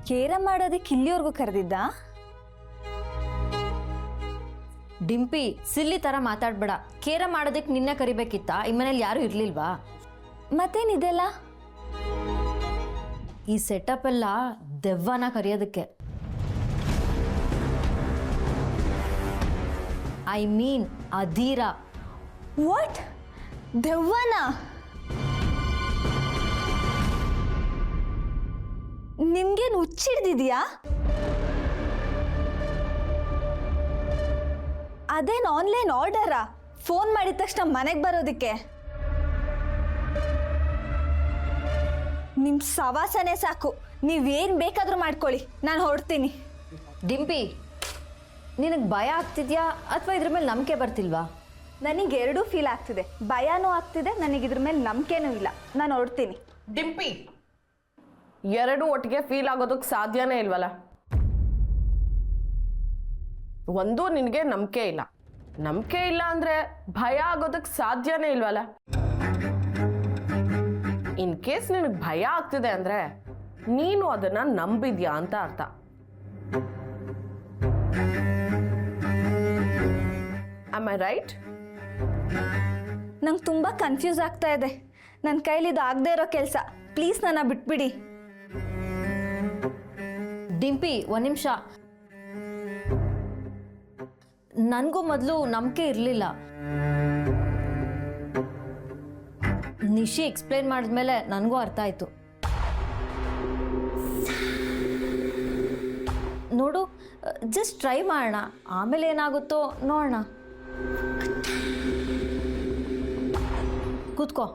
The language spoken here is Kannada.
ಕೇರಮ್ ಮಾಡೋದಕ್ಕೆ ಇಲ್ಲಿವರೆಗೂ ಕರೆದಿದ್ದ? ಡಿಂಪಿ, ಸಿಲ್ಲಿ ಥರ ಮಾತಾಡ್ಬೇಡ. ಕೇರಮ್ ಮಾಡೋದಕ್ಕೆ ನಿನ್ನೆ ಕರಿಬೇಕಿತ್ತ? ಈ ಮನೇಲಿ ಯಾರೂ ಇರಲಿಲ್ವಾ? ಮತ್ತೇನಿದೆಲ್ಲ? ಈ ಸೆಟಪ್ ಎಲ್ಲ ದೆವ್ವನ ಕರೆಯೋದಕ್ಕೆ. I mean Adhira. ವಾಟ್? ದೆವ್ವನ? ನಿಮ್ಗೇನು ಹುಚ್ಚಿಡ್ದಿದ್ಯಾ? ಅದೇನು ಆನ್ಲೈನ್ ಆರ್ಡರಾ? ಫೋನ್ ಮಾಡಿದ ತಕ್ಷಣ ಮನೆಗೆ ಬರೋದಕ್ಕೆ? ನಿಮ್ಮ ಸವಾಸನೆ ಸಾಕು. ನೀವೇನು ಬೇಕಾದರೂ ಮಾಡ್ಕೊಳ್ಳಿ, ನಾನು ಹೊರಡ್ತೀನಿ. ಡಿಂಪಿ, ನಿನಗೆ ಭಯ ಆಗ್ತಿದ್ಯಾ ಅಥವಾ ಇದ್ರ ಮೇಲೆ ನಂಬಿಕೆ ಬರ್ತಿಲ್ವಾ? ನನಗೆ ಎರಡೂ ಫೀಲ್ ಆಗ್ತಿದೆ. ಭಯನೂ ಆಗ್ತಿದೆ, ನನಗಿದ್ರ ಮೇಲೆ ನಂಬಿಕೆನೂ ಇಲ್ಲ. ನಾನು ಹೊರಡ್ತೀನಿ. ಡಿಂಪಿ, ಎರಡು ಒಟ್ಟಿಗೆ ಫೀಲ್ ಆಗೋದಕ್ಕೆ ಸಾಧ್ಯನೇ ಇಲ್ವಲ್ಲ. ಒಂದು ನಿನಗೆ ನಂಬಿಕೆ ಇಲ್ಲ, ನಂಬಿಕೆ ಇಲ್ಲ ಅಂದರೆ ಭಯ ಆಗೋದಕ್ಕೆ ಸಾಧ್ಯನೇ ಇಲ್ವಲ್ಲ. ಇನ್ ಕೇಸ್ ನಿನಗೆ ಭಯ ಆಗ್ತಿದೆ ಅಂದರೆ ನೀನು ಅದನ್ನು ನಂಬಿದ್ಯಾ ಅಂತ ಅರ್ಥ. Am I right? ನಂಗೆ ತುಂಬ ಕನ್ಫ್ಯೂಸ್ ಆಗ್ತಾ ಇದೆ. ನನ್ನ ಕೈಲಿ ಇದು ಆಗದೆ ಇರೋ ಕೆಲಸ. ಪ್ಲೀಸ್ ನನ್ನ ಬಿಟ್ಬಿಡಿ. ಡಿಂಪಿ, ಒಂದು ನಿಮಿಷ. ನನಗೂ ಮೊದಲು ನಂಬಿಕೆ ಇರಲಿಲ್ಲ. ನಿಶಿ ಎಕ್ಸ್ಪ್ಲೈನ್ ಮಾಡಿದ್ಮೇಲೆ ನನಗೂ ಅರ್ಥ ಆಯಿತು. ನೋಡು, ಜಸ್ಟ್ ಟ್ರೈ ಮಾಡೋಣ, ಆಮೇಲೆ ಏನಾಗುತ್ತೋ ನೋಡೋಣ. ಕೂತ್ಕೋ.